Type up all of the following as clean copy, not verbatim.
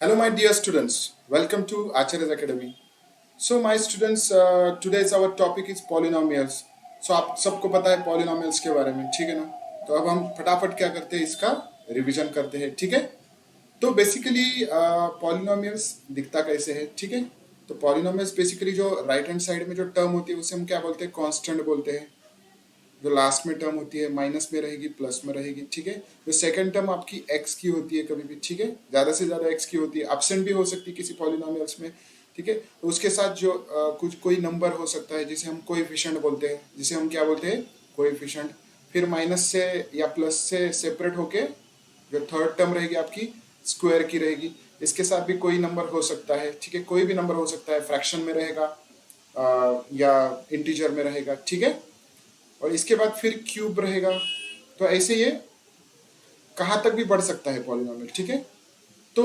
Hello, my dear students. Welcome to Acharya's Academy. So, my students, today's our topic is polynomials. So, आप सबको पता है polynomials के बारे में, ठीक है ना? तो अब हम फटाफट क्या करते हैं, इसका रिवीजन करते हैं, ठीक है? तो बेसिकली पॉलिनोमियल्स दिखता कैसे है, ठीक है? तो पॉलिनोमियल्स बेसिकली जो राइट हैंड साइड में जो टर्म होती है उसे हम क्या बोलते हैं, कांस्टेंट बोलते हैं। जो लास्ट में टर्म होती है माइनस में रहेगी, प्लस में रहेगी, ठीक है? जो सेकंड टर्म आपकी एक्स की होती है कभी भी, ठीक है, ज्यादा से ज्यादा एक्स की होती है, एब्सेंट भी हो सकती है किसी पॉलिनोमियल्स में, ठीक है? तो उसके साथ जो कुछ कोई नंबर हो सकता है जिसे हम कोएफिशिएंट बोलते हैं, जिसे हम क्या बोलते हैं, कोएफिशिएंट। फिर माइनस से या प्लस से सेपरेट होके जो थर्ड टर्म रहेगी आपकी स्क्वायर की रहेगी। इसके साथ भी कोई नंबर हो सकता है, ठीक है, कोई भी नंबर हो सकता है, फ्रैक्शन में रहेगा या इंटीजर में रहेगा, ठीक है? और इसके बाद फिर क्यूब रहेगा। तो ऐसे ये कहाँ तक भी बढ़ सकता है पॉलिनोमियल, ठीक है? तो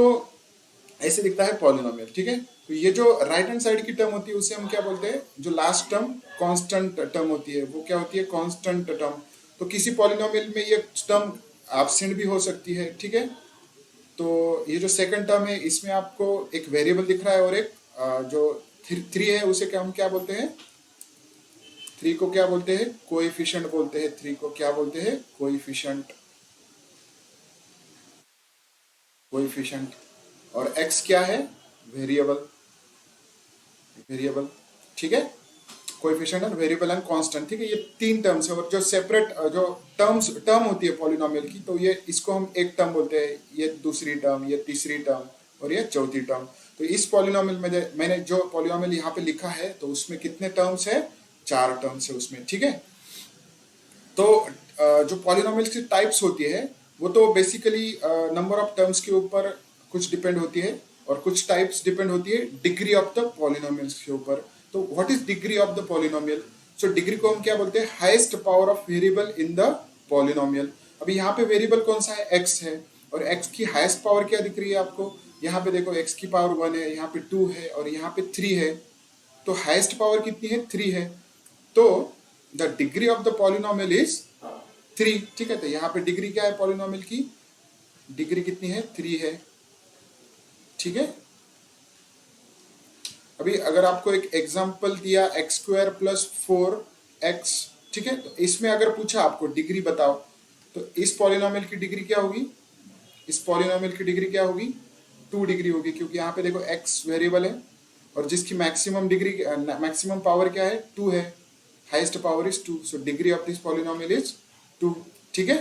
ऐसे दिखता है पॉलिनोमियल, ठीक है? तो ये जो राइट हैंड साइड की टर्म होती है उसे हम क्या बोलते हैं, जो लास्ट टर्म कांस्टेंट टर्म होती है वो क्या होती है, कांस्टेंट टर्म। तो किसी पॉलिनोमियल में ये टर्म एब्सेंट भी हो सकती है, ठीक है? तो ये जो सेकंड टर्म है इसमें आपको एक वेरिएबल दिख रहा है और एक जो थ्री है उसे क्या हम क्या बोलते हैं, थ्री को क्या बोलते हैं, कोएफिशिएंट बोलते हैं। थ्री को क्या बोलते हैं, कोएफिशिएंट, कोएफिशिएंट। और एक्स क्या है, वेरिएबल, वेरिएबल, ठीक है? Coefficient and variable and constant, ठीक है? ये तीन टर्म्स है। और जो सेपरेट जो टर्म होती है पॉलिनोमियल की, तो ये इसको हम एक टर्म बोलते हैं, ये दूसरी टर्म, ये तीसरी टर्म और ये चौथी टर्म। तो इस पॉलिनोमियल में मैंने जो पॉलिनोमियल यहाँ पे लिखा है तो उसमें कितने टर्म्स है, चार टर्म्स है उसमें, ठीक है? तो जो पॉलिनोमियल्स की टाइप्स होती है वो तो बेसिकली नंबर ऑफ टर्म्स के ऊपर कुछ डिपेंड होती है, और कुछ टाइप्स डिपेंड होती है डिग्री ऑफ द पॉलिनोमियल्स के ऊपर। तो what is degree of the polynomial? So degree को हम क्या बोलते हैं, highest power of variable in the polynomial. अभी यहाँ पे वेरिएबल कौन सा है, एक्स है, और एक्स की हाईएस्ट पावर क्या दिख रही है आपको, यहाँ पे देखो एक्स की पावर वन है, यहाँ पे टू है और यहाँ पे थ्री है। तो हाईएस्ट पावर कितनी है, थ्री है। तो the degree of the polynomial is three, ठीक है? तो यहाँ पे डिग्री क्या है पॉलिनोमियल की, डिग्री कितनी है, थ्री है, ठीक है? अभी अगर आपको एक एग्जांपल दिया x square plus four x, ठीक है, तो इसमें अगर पूछा आपको डिग्री बताओ, तो इस पॉलिनोमियल की डिग्री क्या होगी, इस पॉलिनोमियल की डिग्री क्या होगी, टू डिग्री होगी, क्योंकि यहाँ पे देखो एक्स वेरिएबल है और जिसकी मैक्सिमम डिग्री, मैक्सिमम पावर क्या है, टू है, highest power is two, so degree of this polynomial is two, ठीक है?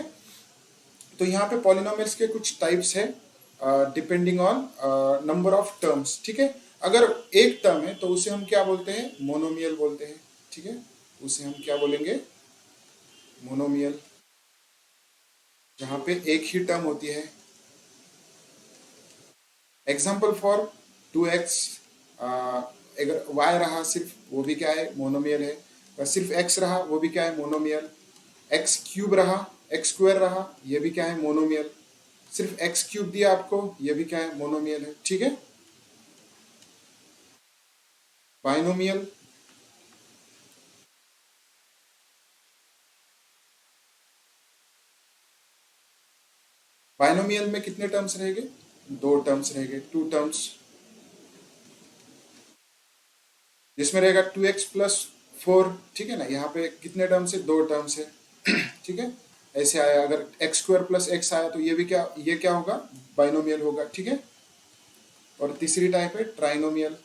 तो यहाँ पे पॉलिनोमियल्स के कुछ टाइप्स है depending on number of terms, ठीक है? अगर एक टर्म है तो उसे हम क्या बोलते हैं, मोनोमियल बोलते हैं, ठीक है? उसे हम क्या बोलेंगे, मोनोमियल, जहाँ पे एक ही टर्म होती है। एग्जाम्पल फॉर टू एक्स, अगर वाई रहा सिर्फ, वो भी क्या है, मोनोमियल है। और सिर्फ एक्स रहा वो भी क्या है, मोनोमियल। एक्स क्यूब रहा, एक्स स्क्वायर रहा, ये भी क्या है, मोनोमियल। सिर्फ एक्स क्यूब दिया आपको, ये भी क्या है, मोनोमियल है, ठीक है? बाइनोमियल, बाइनोमियल में कितने टर्म्स रहेंगे, दो टर्म्स रहेंगे, टू टर्म्स, जिसमें रहेगा टू एक्स प्लस फोर, ठीक है ना? यहाँ पे कितने टर्म्स है, दो टर्म्स है, ठीक है? ऐसे आया, अगर एक्स स्क्वायर प्लस एक्स आया तो ये भी क्या, ये क्या होगा, बाइनोमियल होगा, ठीक है? और तीसरी टाइप है ट्राइनोमियल।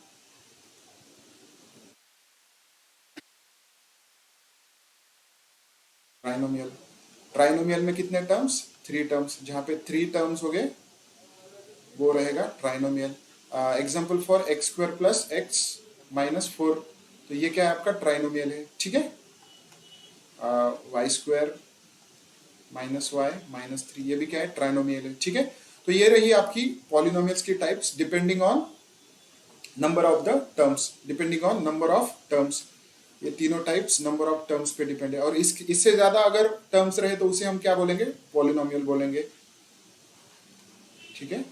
ट्राइनोमियल, ट्राइनोमियल में कितने टर्म्स, थ्री टर्म्स, जहाँ पे थ्री टर्म्स हो गए वो रहेगा trinomial. Example for x square plus x minus four, तो ये क्या है, आपका ट्राइनोमियल है, ठीक है? Y square minus y minus three, ये भी क्या है, ट्राइनोमियल है, ठीक है? तो ये रही आपकी पॉलिनोमियल्स की types depending on number of the terms, depending on number of terms. ये तीनों टाइप्स नंबर ऑफ टर्म्स पे डिपेंड है, और इससे ज्यादा अगर टर्म्स रहे तो उसे हम क्या बोलेंगे, पॉलिनोमियल बोलेंगे, ठीक है?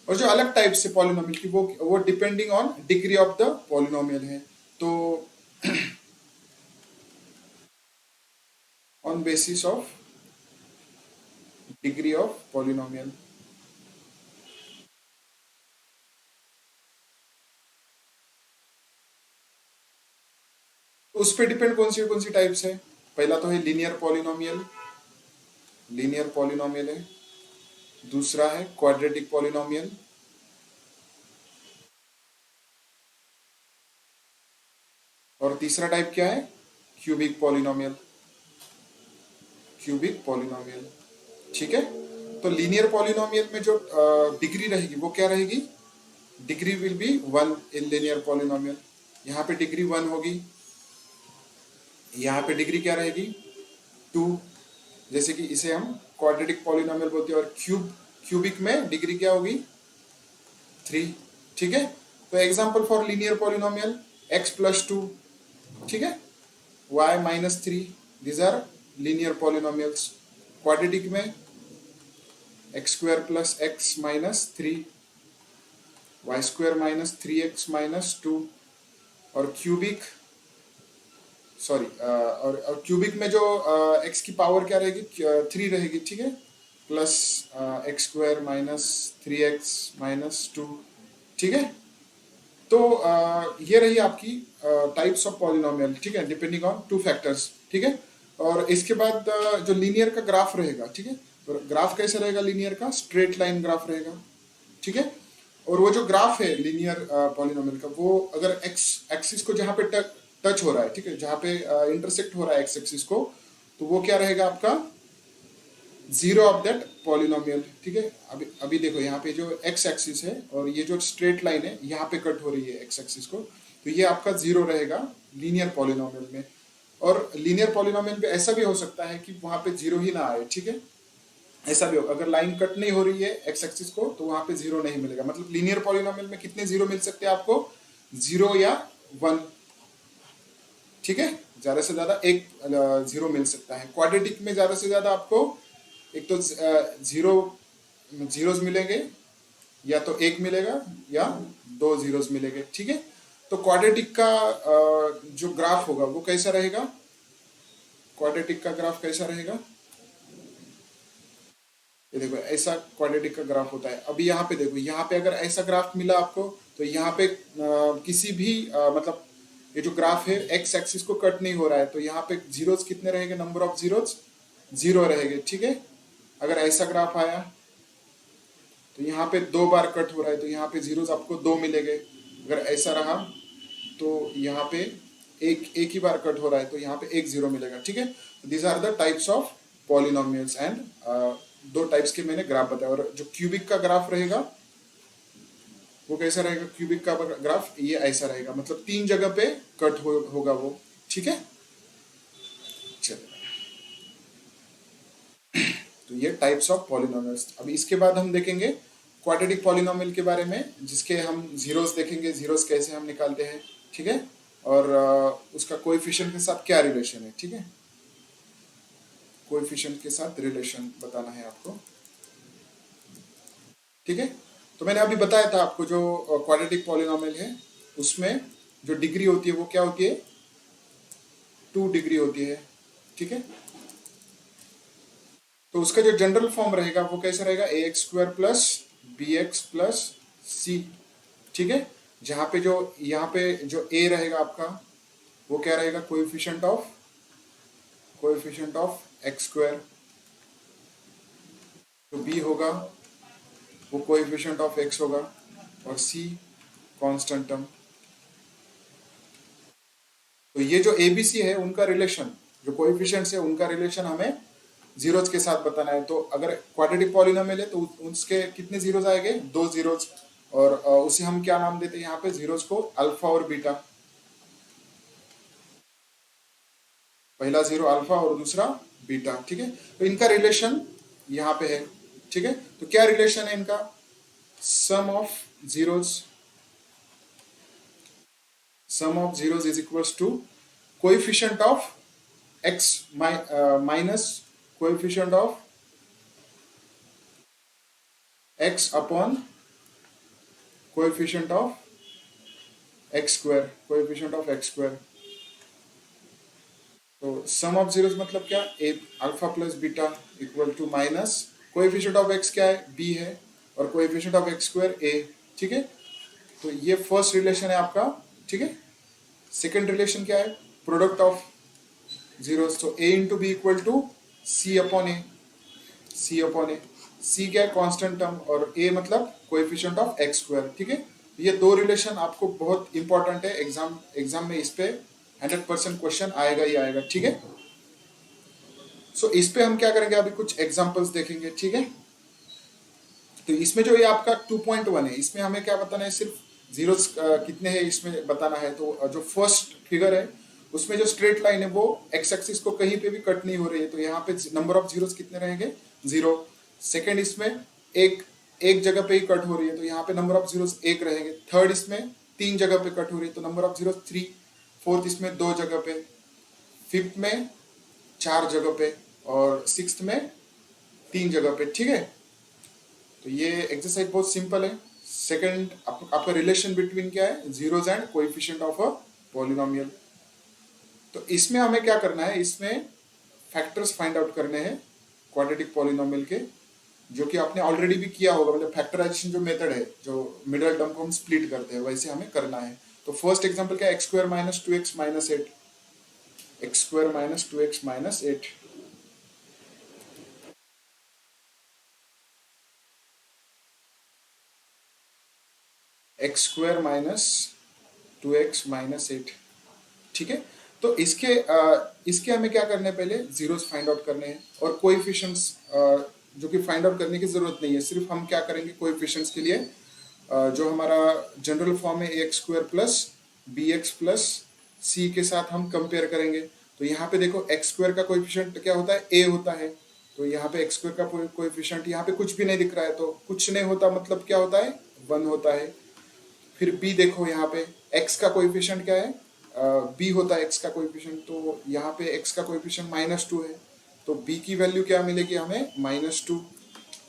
और जो अलग टाइप से पॉलिनोमियल की, वो depending on degree of the polynomial है। तो on basis of degree of polynomial, उस पे डिपेंड कौन सी टाइप्स है। पहला तो है लीनियर पॉलिनोमियल, लीनियर पॉलिनोमियल है। दूसरा है क्वाड्रेटिक पॉलिनोमियल। और तीसरा टाइप क्या है? Cubic polynomial, cubic polynomial. ठीक है। तो लीनियर पॉलिनोमियल में जो डिग्री रहेगी वो क्या रहेगी? Degree will be one in linear polynomial. यहाँ पे डिग्री वन होगी, यहाँ पे डिग्री क्या रहेगी? टू। जैसे कि इसे हम क्वाड्रेटिक पॉलिनोमियल बोलते हैं। और क्यूबिक में डिग्री क्या होगी? थ्री। ठीक है। तो example for linear polynomial, X plus two, ठीक है, Y minus three, these are linear polynomials. Quadratic में X square plus x minus three, Y square minus three X minus two. और क्यूबिक, सॉरी, और cubic में जो x की power क्या रहेगी? थ्री रहेगी। ठीक है। Plus x square minus three X minus to. ठीक है। तो ये रही आपकी टाइप्स ऑफ पॉलिनोमियल। ठीक है, डिपेंडिंग ऑन टू फैक्टर्स। ठीक है। और इसके बाद जो लीनियर का ग्राफ रहेगा, ठीक है, तो ग्राफ कैसे रहेगा लीनियर का? स्ट्रेट लाइन ग्राफ रहेगा। ठीक है। और वो जो ग्राफ है लीनियर पॉलिनोमियल का, वो अगर एक्स एक्सिस को जहां पे टच हो रहा है, ठीक है, जहां पे इंटरसेक्ट हो रहा है एक्स एक्सिस को, तो वो क्या रहेगा आपका? Zero of that polynomial. ठीक है। अभी अभी देखो यहाँ पे जो एक्स एक्सिस है और ये जो स्ट्रेट लाइन है यहाँ पे कट हो रही है एक्स एक्सिस को, तो ये आपका जीरो रहेगा लीनियर पॉलिनोमियल में। और लीनियर पॉलिनोमियल में ऐसा भी हो सकता है कि वहां पे जीरो ही ना आए। ठीक है। ऐसा भी हो, अगर लाइन कट नहीं हो रही है एक्स एक्सिस को तो वहां पे जीरो नहीं मिलेगा। मतलब लीनियर पॉलिनोमियल में कितने जीरो मिल सकते हैं आपको? जीरो या वन। ठीक है। ज्यादा से ज्यादा एक जीरो मिल सकता है। क्वाड्रेटिक में ज्यादा से ज्यादा आपको एक तो जीरो जीरोस मिलेंगे, या तो एक मिलेगा या दो जीरोस मिलेंगे। ठीक है। तो क्वाड्रेटिक का जो ग्राफ होगा वो कैसा रहेगा? क्वाड्रेटिक का ग्राफ कैसा रहेगा? ये देखो ऐसा क्वाड्रेटिक का ग्राफ होता है। अभी यहाँ पे देखो, यहाँ पे अगर ऐसा ग्राफ मिला आपको, तो यहाँ पे किसी भी मतलब ये जो ग्राफ है एक्स एक्सिस को कट नहीं हो रहा है, तो यहाँ पे जीरोस कितने रहेंगे? नंबर ऑफ जीरोस जीरो रहेंगे। ठीक है। अगर ऐसा ग्राफ आया तो यहाँ पे दो बार कट हो रहा है, तो यहाँ पे जीरोस आपको दो मिलेंगे। अगर ऐसा रहा तो यहाँ पे एक एक ही बार कट हो रहा है, तो यहाँ पे एक जीरो मिलेगा। ठीक है। These are the types of polynomials. And दो टाइप्स के मैंने ग्राफ बताया। और जो क्यूबिक का ग्राफ रहेगा वो कैसा रहेगा? क्यूबिक का ग्राफ ये ऐसा रहेगा, मतलब तीन जगह पे कट होगा वो। ठीक है। चलिए, तो ये टाइप्स ऑफ पॉलिनोमियल्स। अभी इसके बाद हम देखेंगे क्वाड्रेटिक पॉलिनोमियल के बारे में, जिसके हम जीरोस देखेंगे, जीरोस कैसे हम निकालते हैं। ठीक है। और उसका कोएफिशिएंट के साथ क्या रिलेशन है। ठीक है। कोएफिशिएंट के साथ रिलेशन बताना है आपको। ठीक है। तो मैंने अभी बताया था आपको, जो क्वाड्रेटिक पॉलिनोमियल है उसमें जो डिग्री होती है वो क्या होती है? टू डिग्री होती है। ठीक है। तो उसका जो जनरल फॉर्म रहेगा वो कैसा रहेगा? A X square plus B X plus C. ठीक है। जहां पे जो यहाँ पे जो ए रहेगा आपका वो क्या रहेगा? Coefficient of X square. तो बी होगा वो कोएफिशिएंट ऑफ एक्स होगा, और सी कांस्टेंट टर्म। तो ये जो एबीसी है उनका रिलेशन, जो कोएफिशिएंट्स है उनका रिलेशन हमें जीरोज के साथ बताना है। तो अगर क्वाड्रेटिक पॉलिनोमियल है तो उसके कितने जीरोज आएंगे? दो जीरोज। और उसे हम क्या नाम देते हैं यहाँ पे? जीरोज को अल्फा और बीटा। पहला जीरो अल्फा और दूसरा बीटा। ठीक है। तो इनका रिलेशन यहाँ पे है। ठीक है। तो क्या रिलेशन है इनका? Sum of zeros, sum of zeros is equals to coefficient of X minus coefficient of X upon coefficient of X square, coefficient of X square. तो सम ऑफ जीरोस मतलब क्या? ए alpha plus beta equal to minus coefficient of X क्या है? B है, और coefficient of X square A. ठीक है। तो ये फर्स्ट रिलेशन है आपका। ठीक है। सेकंड रिलेशन क्या है? प्रोडक्ट ऑफ जीरो, तो a into B equal to C upon A, C upon A, C क्या है कांस्टेंट टर्म और a मतलब कोएफिशिएंट ऑफ एक्स स्क्वायर, ठीक है। ये दो रिलेशन आपको बहुत इंपॉर्टेंट है, एग्जाम में इस पे 100% क्वेश्चन आएगा ही आएगा, ठीक है। सो इस पे हम क्या करेंगे, अभी कुछ एग्जांपल्स देखेंगे, ठीक है। तो इसमें जो ये आपका 2.1 है, इसमें हमें क्या बताना है, सिर्फ जीरोस कितने हैं इसमें बताना है। तो जो फर्स्ट फिगर है उसमें जो स्ट्रेट लाइन है वो एक्स एक्सिस को कहीं पे भी कट नहीं हो रही है, तो यहाँ पे नंबर ऑफ जीरोस कितने रहेंगे, 0। सेकेंड इसमें एक एक जगह पे ही कट हो रही है, तो यहाँ पे नंबर ऑफ जीरोस 1 रहेंगे। थर्ड इसमें 3 जगह पे कट हो रही है, तो नंबर ऑफ जीरोस 3। फोर्थ इसमें 2 जगह पे, फिफ्थ में 4 जगह पे और सिक्स्थ में 3 जगह पे, ठीक है। तो ये एक्सरसाइज बहुत सिंपल है। सेकंड आपका रिलेशन बिटवीन क्या है, zeros and coefficient of a polynomial. तो इसमें हमें क्या करना है, इसमें फैक्टर्स फाइंड आउट करने हैं क्वाड्रेटिक पॉलिनोमियल के, जो कि आपने ऑलरेडी भी किया होगा, मतलब फैक्टराइजेशन जो मेथड है, जो मिडिल टर्म को हम स्प्लिट करते हैं, वैसे हमें करना है। तो फर्स्ट एग्जांपल क्या है, X square minus 2x minus 8, x square minus 2x minus 8। X square minus 2x minus 8, ठीक है। तो इसके हमें क्या करना है, पहले जीरोस फाइंड आउट करने हैं और कोएफिशिएंट्स जो कि फाइंड आउट करने की जरूरत नहीं है, सिर्फ हम क्या करेंगे कोएफिशिएंट्स के लिए जो हमारा जनरल फॉर्म है X square plus B X plus C के साथ हम कंपेयर करेंगे। तो यहाँ पे देखो एक्स स्क्वायर का कोएफिशिएंट क्या होता है, ए होता है। तो यहाँ पे एक्स स्क्वायर का कोएफिशिएंट यहाँ पे कुछ भी नहीं दिख रहा है, तो कुछ नहीं होता मतलब क्या होता है, 1 होता है। फिर b देखो, यहाँ पे x का कोएफिशिएंट क्या है, b होता है x का कोएफिशिएंट, तो यहाँ पे x का कोएफिशिएंट -2 है, तो b की वैल्यू क्या मिलेगी हमें, -2।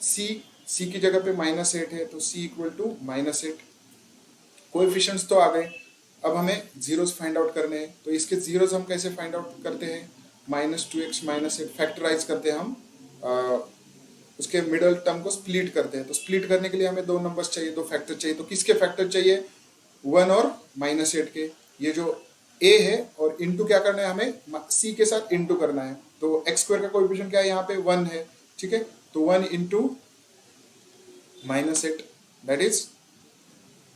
c की जगह पे -8 है, तो c इक्वल टू -8। कोएफिशिएंट्स तो आ गए, अब हमें जीरोस फाइंड आउट करने हैं। तो इसके जीरोस हम कैसे फाइंड आउट करते हैं, -2x -8 फैक्टराइज करते हैं हम, उसके मिडल टर्म को स्प्लिट करते हैं। तो स्प्लिट करने के लिए हमें दो नंबर्स चाहिए, दो फैक्टर चाहिए। तो किसके फैक्टर चाहिए, 1 और -8 के। ये जो a है और इंटू क्या करना है, हमें c के साथ इंटू करना है। तो एक्स स्क्वायर का कोएफिशिएंट क्या है, यहाँ पे 1 है, ठीक है। तो 1 इंटू -8 दैट इज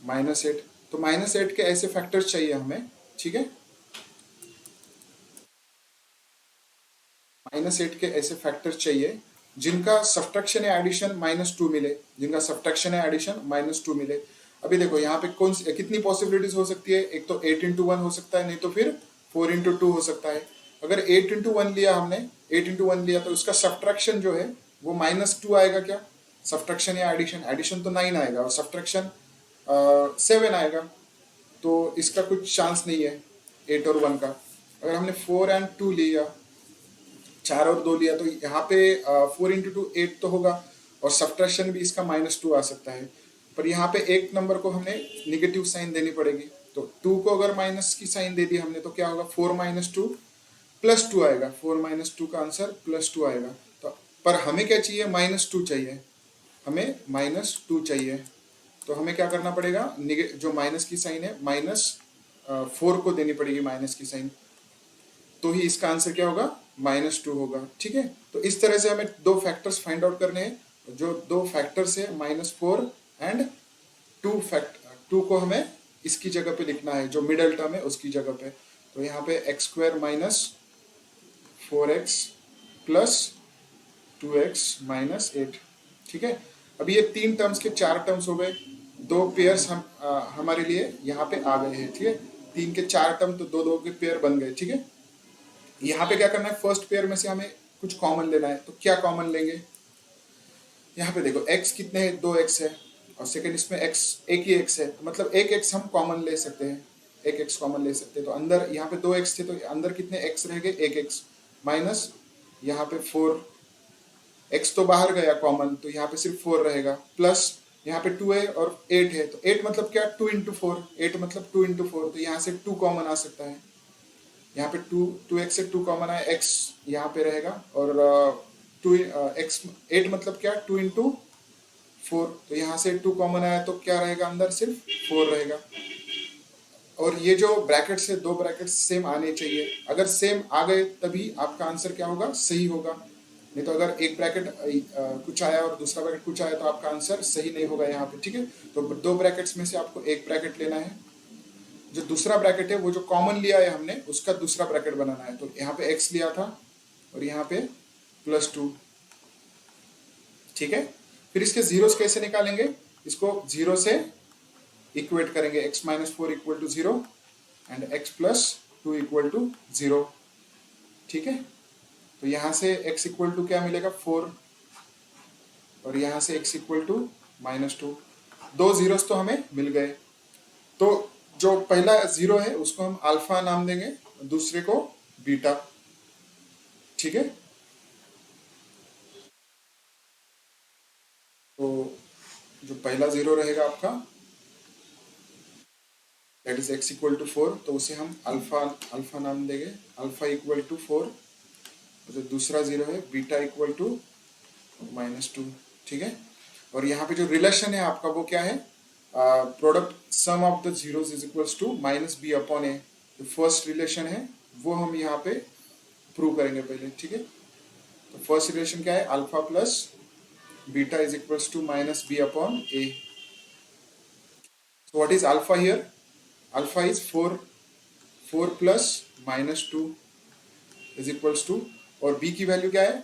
-8। तो -8 के ऐसे फैक्टर्स चाहिए हमें, ठीक है। -8 के ऐसे फैक्टर्स चाहिए जिनका सब्ट्रैक्शन या एडिशन -2 मिले, जिनका सब्ट्रैक्शन या एडिशन -2 मिले। अभी देखो यहाँ पे कितनी पॉसिबिलिटीज हो सकती है, एक तो 8 इंटू 1 हो सकता है, नहीं तो फिर 4 इंटू 2 हो सकता है। अगर 8 इंटू 1 लिया हमने, 8 इंटू 1 लिया, तो उसका सब्ट्रैक्शन जो है वो -2 आएगा क्या, सब्ट्रैक्शन या एडिशन, एडिशन तो 9 आएगा और सब्ट्रैक्शन 7 आएगा। तो इसका कुछ चांस नहीं है 8 और 1 का। अगर हमने 4 एंड 2 लिया, 4 और 2 लिया, तो यहाँ पे 4 इंटू 2 8 तो होगा और सब्ट्रैक्शन भी इसका -2 आ सकता है। पर यहाँ पे एक नंबर को हमें निगेटिव साइन देनी पड़ेगी, तो 2 को अगर माइनस की साइन दे दी हमने तो क्या होगा, 4 - 2 + 2 आएगा। 4 - 2 का आंसर +2 आएगा। तो पर हमें क्या चाहिए, -2 चाहिए, हमें -2 चाहिए। तो हमें क्या करना पड़ेगा, जो माइनस की साइन है, -4 को देनी पड़ेगी माइनस की साइन, तो ही इसका आंसर क्या होगा, -2 होगा, ठीक है। तो इस तरह से हमें दो फैक्टर्स फाइंड आउट करने हैं। जो दो फैक्टर्स है -4 एंड 2 को हमें इसकी जगह पे लिखना है, जो मिडल टर्म है उसकी जगह पे। तो यहाँ पे x square -4x plus 2x -8, ठीक है। अभी ये 3 टर्म्स के 4 टर्म्स हो गए, दो पेयर्स हमारे लिए यहाँ पे आ गए हैं, ठीक है। 3 के 4 टर्म, तो 2 के पेयर बन गए, ठीक है। यहाँ पे क्या करना है, फर्स्ट पेयर में से हमें कुछ कॉमन लेना है। तो क्या कॉमन लेंगे, यहाँ पे देखो x कितने हैं, 2x है, और सेकंड इसमें x एक ही x है, तो मतलब एक x हम कॉमन ले सकते हैं, एक x कॉमन ले सकते हैं। तो अंदर यहाँ पे 2x थे, तो अंदर कितने x रह गए, एक x माइनस यहाँ पे 4, x तो बाहर गया कॉमन, तो यहाँ पे सिर्फ 4 रहेगा, प्लस यहाँ पे 2 है और 8 है, तो 8 मतलब क्या, 2 इंटू 4, 8 मतलब 2 इंटू 4, तो यहाँ से 2 कॉमन आ सकता है। यहाँ पे 2x से 2 कॉमन आया, x यहाँ पे रहेगा, और 8 मतलब क्या, 2 इंटू 4, तो यहाँ से 2 कॉमन आया, तो क्या रहेगा अंदर, सिर्फ 4 रहेगा। और ये जो ब्रैकेट से दो ब्रैकेट सेम आने चाहिए, अगर सेम आ गए तभी आपका आंसर क्या होगा, सही होगा। नहीं तो अगर एक ब्रैकेट कुछ आया और दूसरा ब्रैकेट कुछ आया तो आपका आंसर सही नहीं होगा यहाँ पे, ठीक है। तो दो ब्रैकेट्स में से आपको एक ब्रैकेट लेना है, जो दूसरा ब्रैकेट है वो जो कॉमन लिया है हमने उसका दूसरा ब्रैकेट बनाना है। तो यहाँ पे x लिया था और यहाँ पे +2, ठीक है। फिर इसके जीरोस कैसे निकालेंगे, इसको जीरो से इक्वेट करेंगे, x-4 equal to 0 and x+2 equal to 0, ठीक है। तो यहाँ से x इक्वल टू क्या मिलेगा, 4, और यहाँ से x इक्वल टू -2। दो जीरोस तो हमें मिल गए। तो जो पहला जीरो है उसको हम अल्फा नाम देंगे, दूसरे को बीटा, ठीक है। तो जो पहला जीरो रहेगा आपका that is x equal to 4, तो उसे हम अल्फा नाम देंगे, अल्फा इक्वल टू 4। जो दूसरा जीरो है बीटा इक्वल टू -2, ठीक है। और यहाँ पे जो रिलेशन है आपका वो क्या है, product sum of the zeros is equals to -b upon a। जो फर्स्ट रिलेशन है वो हम यहाँ पे प्रूव करेंगे पहले, ठीक है। तो फर्स्ट रिलेशन क्या है, alpha plus beta is equals to -b upon a। So what is alpha here? Alpha is 4 plus -2 is equals to, और b की वैल्यू क्या है,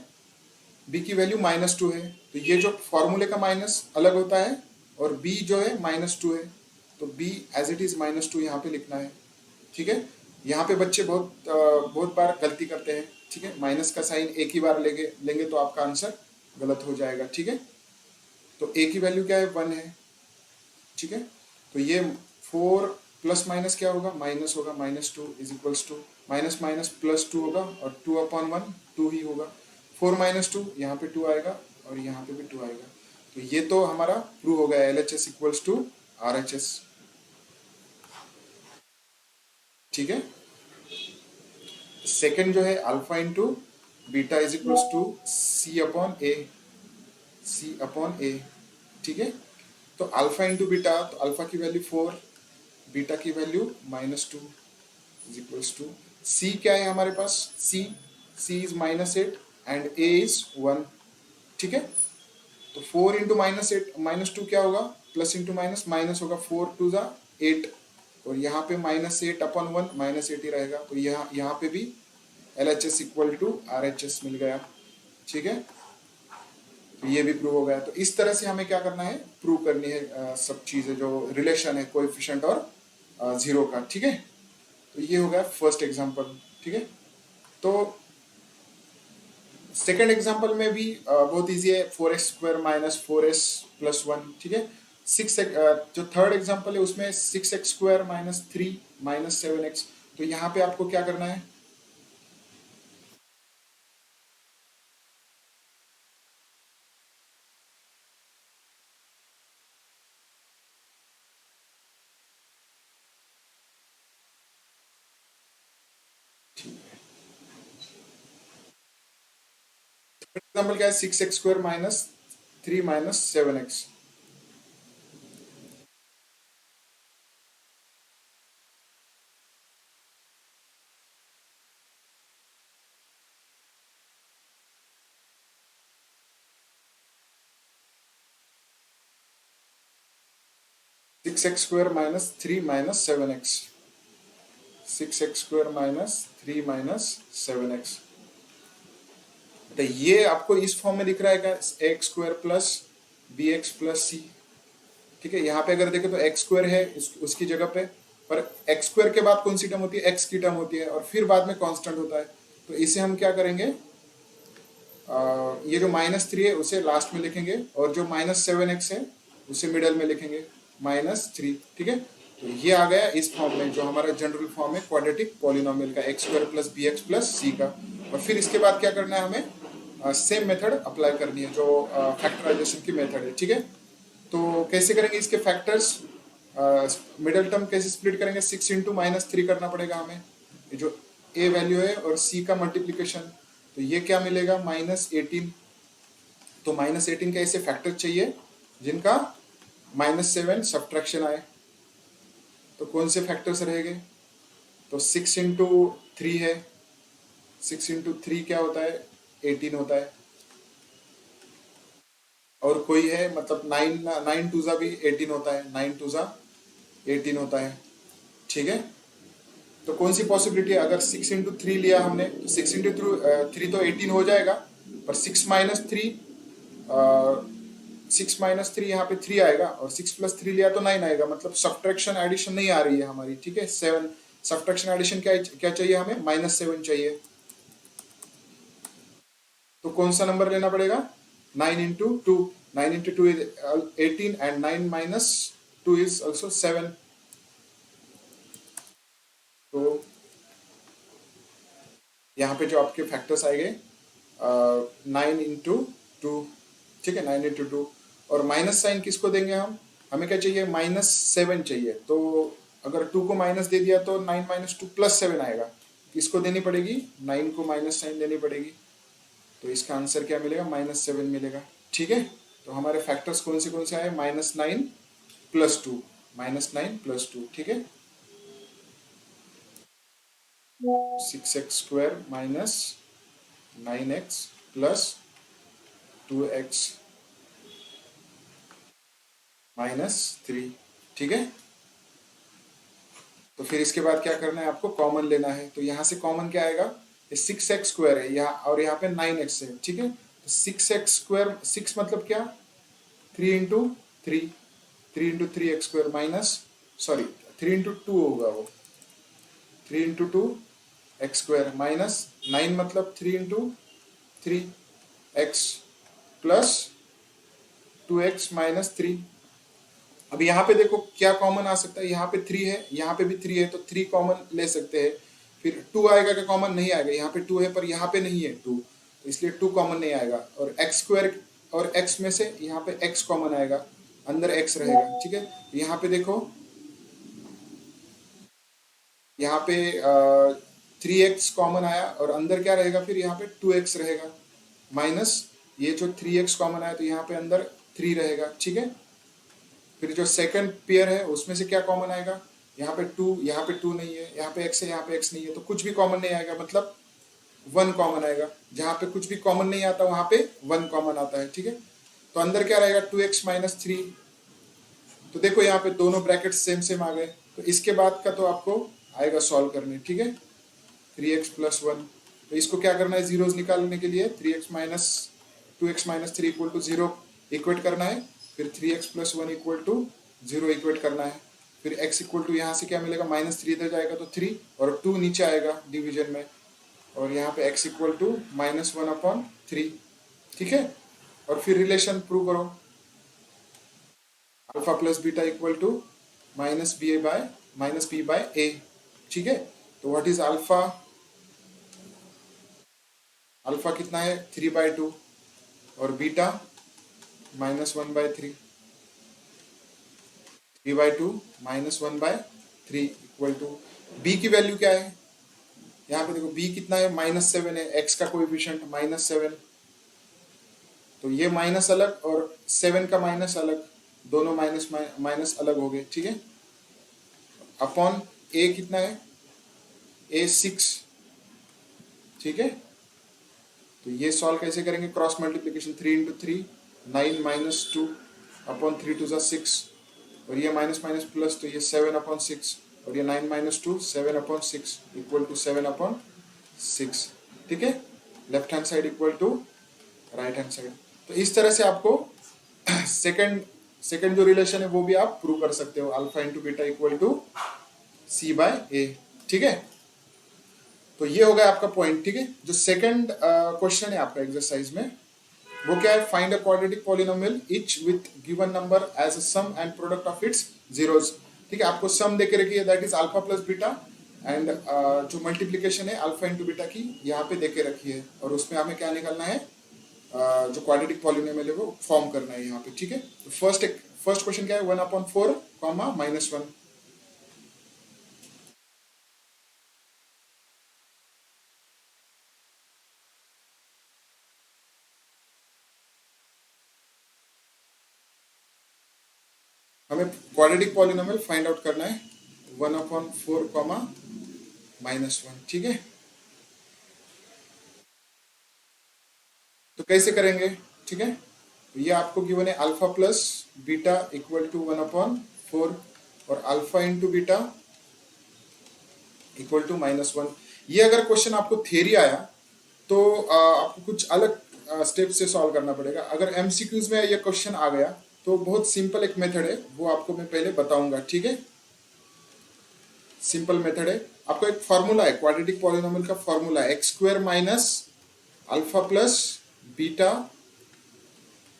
b की वैल्यू -2 है। तो ये जो फॉर्मूले का माइनस अलग होता है और b जो है -2 है, तो b एज इट इज -2 यहाँ पे लिखना है, ठीक है। यहाँ पे बच्चे बहुत बार गलती करते हैं, ठीक है। माइनस का साइन एक ही बार लेंगे तो आपका आंसर गलत हो जाएगा, ठीक है। तो a की वैल्यू क्या है, 1 है, ठीक है। तो ये 4 प्लस माइनस क्या होगा, माइनस होगा, -2 is equals to minus minus +2 होगा, और 2/1 2 ही होगा। 4 -2 यहाँ पे 2 आएगा और यहाँ पे भी 2 आएगा। तो ये तो हमारा प्रूव हो गया LHS इक्वल्स टू RHS, ठीक है। सेकेंड जो है alpha into beta is equals to C upon A, ठीक है। तो अल्फा इंटू बीटा, तो अल्फा की वैल्यू 4, बीटा की value -2 is equals to C क्या है हमारे पास, C is -8 and A is 1, ठीक है। तो 4 इंटू -8 -2 क्या होगा, प्लस इंटू माइनस माइनस होगा, 4 2 ज़ा 8, और यहाँ पे -8 अपॉन 1 -8 ही रहेगा। तो यहाँ पे भी LHS इक्वल टू RHS मिल गया, ठीक है। तो ये भी प्रूव हो गया। तो इस तरह से हमें क्या करना है, प्रूव करनी है सब चीजें जो रिलेशन है कोएफिशिएंट और जीरो का, ठीक है। तो ये हो गया फर्स्ट एग्जांपल, ठीक है। तो सेकंड एग्जांपल में भी बहुत इजी है, 4x² - 4s + 1, ठीक है। जो थर्ड एग्जांपल है उसमें 6x² - 3 - 7x। तो यहाँ पे आपको क्या करना है, एग्जांपल क्या है, 6x² - 3 - 7x। 6x² - 3 - 7x, 6x² - 3 - 7x। तो ये आपको इस फॉर्म में दिख रहा है क्या, x² + bx + c, ठीक है। यहाँ पे अगर देखें तो x² है उसकी जगह पे, पर x² के बाद कौन सी टर्म होती है, x की टर्म होती है, और फिर बाद में कांस्टेंट होता है। तो इसे हम क्या करेंगे, ये जो -3 है उसे लास्ट में लिखेंगे, और जो -7x है उसे मिडल में लिखेंगे, -3, ठीक है। तो ये आ गया इस फॉर्म में, जो हमारा जनरल फॉर्म है क्वाड्रेटिक पॉलिनोमियल का, x² + bx + c का। और फिर इसके बाद क्या करना है, हमें सेम मेथड अप्लाई करनी है जो फैक्टराइजेशन की मेथड है, ठीक है। तो कैसे करेंगे इसके फैक्टर्स, मिडल टर्म कैसे स्प्लिट करेंगे, 6 इंटू -3 करना पड़ेगा हमें, ये जो a वैल्यू है और c का मल्टीप्लीकेशन। तो ये क्या मिलेगा, -18। तो -18 के ऐसे फैक्टर चाहिए जिनका -7 सब्ट्रैक्शन आए। तो कौन से फैक्टर्स रहेंगे? तो 6 इंटू 3 है, 6 इंटू 3 क्या होता है? 18 होता है। और कोई है मतलब 9 9 टू भी 18 होता है, 9 टू 18 होता है। ठीक है। तो कौन सी पॉसिबिलिटी है? अगर 6 इंटू 3 लिया हमने तो 6 इंटू 3 तो 18 हो जाएगा, पर 6 माइनस 3, 6 माइनस 3 यहाँ पे 3 आएगा, और 6 प्लस 3 लिया तो 9 आएगा। मतलब सब्ट्रैक्शन एडिशन नहीं आ रही है हमारी। ठीक है, 7। सब्ट्रैक्शन एडिशन क्या क्या चाहिए हमें? -7 चाहिए। तो कौन सा नंबर लेना पड़ेगा? 9 into 2। 9 into 2 is 18 and 9 - 2 is also 7। तो यहाँ पे जो आपके फैक्टर्स आएंगे 9 इंटू 2। ठीक है, 9 इंटू 2। और माइनस साइन किसको देंगे हम? हमें क्या चाहिए? -7 चाहिए। तो अगर 2 को माइनस दे दिया तो 9 - 2 +7 आएगा। किसको देनी पड़ेगी? 9 को माइनस साइन देनी पड़ेगी। तो इसका आंसर क्या मिलेगा? -7 मिलेगा। ठीक है। तो हमारे फैक्टर्स कौन से आए? -9 + 2, -9 + 2। ठीक है, 6x² minus 9x plus 2x -3। ठीक है। तो फिर इसके बाद क्या करना है? आपको कॉमन लेना है। तो यहाँ से कॉमन क्या आएगा? ये 6x² है यहाँ, और यहाँ पे 9x है। ठीक है, तो 6x², 6 मतलब क्या? 3 into 3, 3 into 3 x² minus, sorry 3 into 2 होगा वो, 3 इंटू 2 x² माइनस 9 मतलब 3 इंटू 3 x प्लस 2x - 3। अब यहाँ पे देखो क्या कॉमन आ सकता है? यहाँ पे 3 है, यहाँ पे भी 3 है, तो 3 कॉमन ले सकते हैं। फिर 2 आएगा क्या? कॉमन नहीं आएगा। यहाँ पे 2 है पर यहाँ पे नहीं है 2, तो इसलिए 2 कॉमन नहीं आएगा। और x² और x में से यहाँ पे x कॉमन आएगा, अंदर x रहेगा। ठीक है, यहाँ पे देखो, यहाँ पे 3x कॉमन आया, और अंदर क्या रहेगा? फिर यहाँ पे 2x रहेगा, माइनस ये जो 3x कॉमन आया तो यहाँ पे अंदर 3 रहेगा। ठीक है, फिर जो सेकंड पेयर है उसमें से क्या कॉमन आएगा? यहाँ पे 2, यहाँ पे 2 नहीं है, यहाँ पे x है, यहाँ पे x नहीं है, तो कुछ भी कॉमन नहीं आएगा, मतलब 1 कॉमन आएगा। जहाँ पे कुछ भी कॉमन नहीं आता वहाँ पे 1 कॉमन आता है। ठीक है, तो अंदर क्या रहेगा? 2x - 3। तो देखो यहाँ पे दोनों ब्रैकेट सेम सेम आ गए। तो इसके बाद का तो आपको आएगा सॉल्व करने। ठीक है, 3x + 1। तो इसको क्या करना है? जीरोस निकालने के लिए 2x - 3 = 0 इक्वेट करना है। फिर 3x + 1 = 0 इक्वेट करना है। फिर x = यहाँ से क्या मिलेगा? -3 इधर जाएगा तो 3, और 2 नीचे आएगा डिवीजन में, और यहाँ पे x = -1/3। ठीक है, और फिर रिलेशन प्रूव करो। Alpha plus beta equal to -b/-a। ठीक है, तो व्हाट इज अल्फा? अल्फा कितना है? 3/2, और बीटा -1/3। 3/2 -1/3 इक्वल टू बी की वैल्यू क्या है? यहाँ पे देखो बी कितना है? -7 है, एक्स का कोएफिशिएंट -7। तो ये माइनस अलग और 7 का माइनस अलग, दोनों माइनस माइनस अलग हो गए। ठीक है, अपॉन ए कितना है? ए 6। ठीक है, तो ये सॉल्व कैसे करेंगे? क्रॉस मल्टीप्लीकेशन, 3 इंटू 3, 9 - 2 अपॉन 3 × 2 = 6, और ये माइनस माइनस प्लस, तो ये 7/6, और ये 9 - 2 7/6 इक्वल टू 7/6। ठीक है, left hand side equal to right hand side. तो इस तरह से आपको सेकंड सेकंड जो रिलेशन है वो भी आप प्रूव कर सकते हो, alpha into beta equal to c/a। ठीक है, तो ये हो गया आपका पॉइंट। ठीक है, जो सेकंड क्वेश्चन है आपका एक्सरसाइज में, वो क्या है? Find a quadratic polynomial each with given number as a sum and product of its zeros. ठीक है, आपको सम देके रखी है, that is alpha plus beta, and जो मल्टीप्लीकेशन है अल्फा इंटू बीटा की यहाँ पे देके रखी है, और उसमें हमें क्या निकालना है? जो क्वाड्रेटिक पॉलिनोमियल है वो फॉर्म करना है यहाँ पे। ठीक है, तो फर्स्ट क्वेश्चन क्या है? 1/4 -1। हमें क्वाड्रेटिक पॉलिनोमियल फाइंड आउट करना है। 1/4 कॉमा -1, ठीक है। तो कैसे करेंगे, ठीक है। तो ये आपको गिवन है alpha plus beta equal to 1/4 और alpha into beta equal to -1। ये अगर क्वेश्चन आपको थियरी आया तो आपको कुछ अलग स्टेप से सॉल्व करना पड़ेगा। अगर एमसीक्यूज में ये क्वेश्चन आ गया तो बहुत सिंपल एक मेथड है, वो आपको मैं पहले बताऊंगा, ठीक है। सिंपल मेथड है, आपको एक फॉर्मूला है क्वाड्रेटिक पॉलिनोमियल का, फॉर्मूला है x² minus alpha plus beta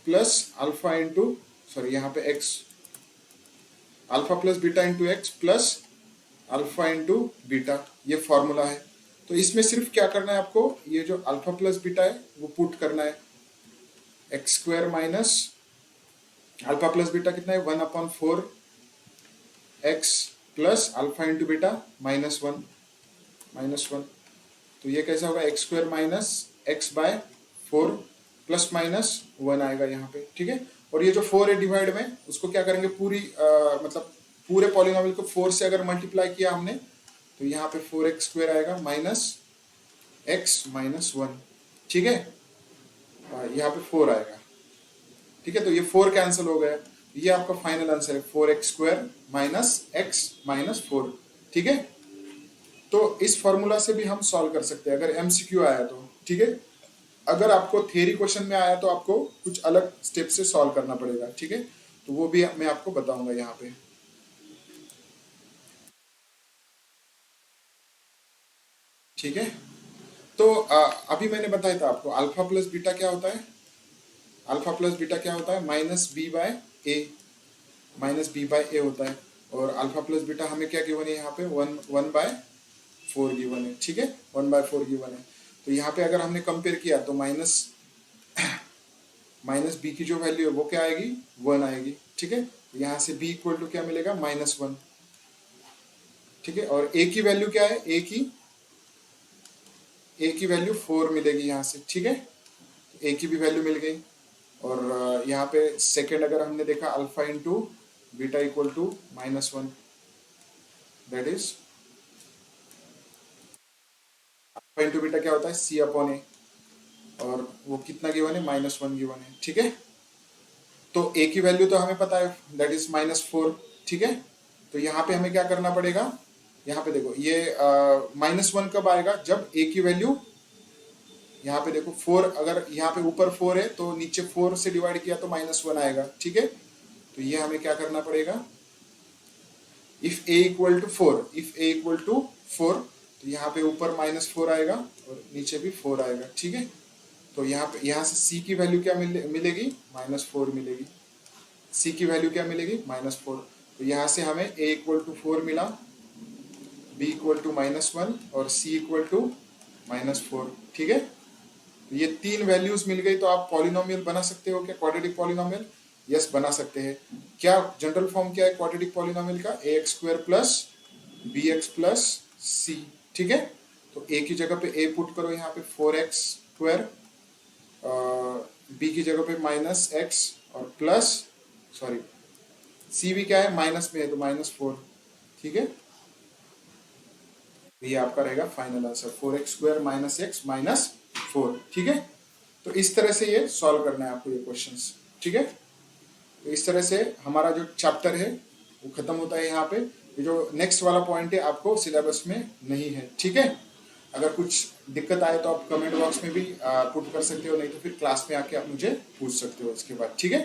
plus alpha into, sorry यहाँ पे x, alpha plus beta into x plus alpha into beta, ये फॉर्मूला है। तो इसमें सिर्फ क्या करना है आपको, ये जो अल्फा प्लस बीटा है वो पुट करना है। x² minus alpha plus beta कितना है 1/4 x plus alpha into beta -1। तो ये कैसा होगा, x² माइनस x/4 प्लस -1 आएगा यहाँ पे, ठीक है। और ये जो 4 है डिवाइड में, उसको क्या करेंगे, पूरी मतलब पूरे पॉलिनोमियल को 4 से अगर मल्टीप्लाई किया हमने तो यहाँ पे 4x² आएगा माइनस x -1, ठीक है। यहाँ पे 4 आएगा, ठीक है। तो ये 4 कैंसिल हो गया, ये आपका फाइनल आंसर है 4x² माइनस x -4, ठीक है। तो इस फॉर्मूला से भी हम सॉल्व कर सकते हैं अगर एमसीक्यू आया तो, ठीक है। अगर आपको थियरी क्वेश्चन में आया तो आपको कुछ अलग स्टेप से सॉल्व करना पड़ेगा, ठीक है। तो वो भी मैं आपको बताऊंगा यहाँ पे, ठीक है। तो अभी मैंने बताया था आपको अल्फा प्लस बीटा क्या होता है, अल्फा प्लस बीटा क्या होता है, -b/a, -b/a होता है। और अल्फा प्लस बीटा हमें क्या गिवन है यहाँ पे 1/4 गिवन है, ठीक है, 1/4 गिवन है। तो यहाँ पे अगर हमने कंपेयर किया तो माइनस बी की जो वैल्यू है वो क्या आएगी, 1 आएगी, ठीक है। यहाँ से b इक्वल टू क्या मिलेगा, -1, ठीक है। और a की वैल्यू क्या है, a की वैल्यू 4 मिलेगी यहाँ से, ठीक है। a की भी वैल्यू मिल गई। और यहाँ पे सेकेंड अगर हमने देखा alpha into beta equal to -1, that is alpha into beta क्या होता है, c/a, और वो कितना गिवन है, -1 गिवन है, ठीक है। तो a की वैल्यू तो हमें पता है, दैट इज -4, ठीक है। तो यहाँ पे हमें क्या करना पड़ेगा, यहाँ पे देखो ये -1 कब आएगा, जब a की वैल्यू, यहाँ पे देखो 4, अगर यहाँ पे ऊपर 4 है तो नीचे 4 से डिवाइड किया तो -1 आएगा, ठीक है। तो ये हमें क्या करना पड़ेगा, इफ a इक्वल टू 4, तो यहाँ पे ऊपर -4 आएगा और नीचे भी 4 आएगा, ठीक है। तो यहाँ से c की वैल्यू क्या मिलेगी, -4 मिलेगी। c की वैल्यू क्या मिलेगी, -4। तो यहाँ से हमें a इक्वल टू 4 मिला, b इक्वल टू -1 और c इक्वल टू -4, ठीक है। तो ये 3 वैल्यूज मिल गई, तो आप पॉलिनोमियल बना सकते हो क्या, क्वाड्रेटिक पॉलिनोमियल, यस बना सकते हैं। क्या जनरल फॉर्म क्या है क्वाड्रेटिक पॉलिनोमियल का, ax² plus bx plus c, ठीक है। तो a की जगह पे a पुट करो, यहाँ पे 4x², b की जगह पे -x और प्लस, सॉरी c भी क्या है, माइनस में है तो -4, ठीक है। ये आपका रहेगा फाइनल आंसर 4x² -x -4, ठीक है। तो इस तरह से ये सॉल्व करना है आपको ये क्वेश्चंस, ठीक है। तो इस तरह से हमारा जो चैप्टर है वो खत्म होता है यहाँ पे। ये जो नेक्स्ट वाला पॉइंट है आपको सिलेबस में नहीं है, ठीक है। अगर कुछ दिक्कत आए तो आप कमेंट बॉक्स में भी पुट कर सकते हो, नहीं तो फिर क्लास में आके आप मुझे पूछ सकते हो इसके बाद, ठीक है।